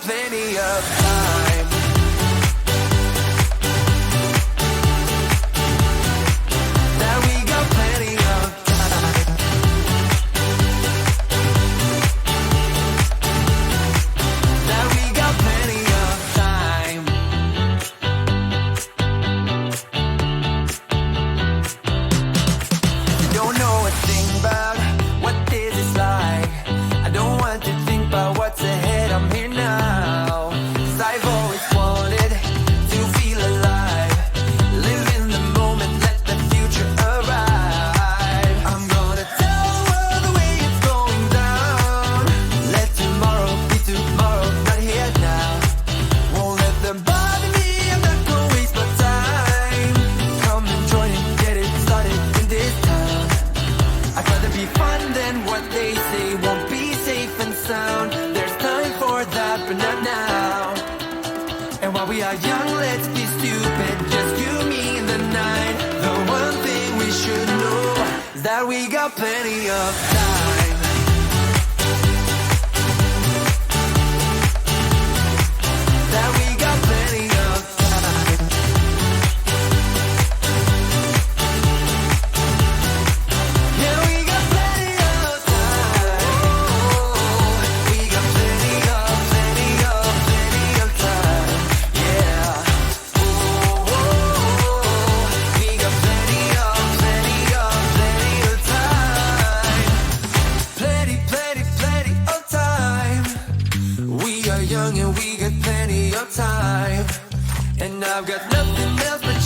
plenty of time. That we got plenty of time. That we got plenty of time. Don't know a thing about what this is like. I don't want to think about what's ahead. I'm here now. 'Cause I've always wanted to feel alive. Live in the moment, let the future arrive. I'm gonna tell the world the way it's going down. Let tomorrow be tomorrow, not here now. Won't let them bother me, I'm not gonna waste my time. Come and join and get it started in this town. I'd rather be fun than what they say won't be safe and sound. There's time for that, but not now. And while we are young, let's be stupid. Just you, me, and the night. The one thing we should know is that we got plenty of time. That we got plenty of time. Yeah, we got plenty of time. We got plenty of time. Yeah. We got plenty of time. Plenty of time. We are young and we got plenty of time. And I've got nothing else but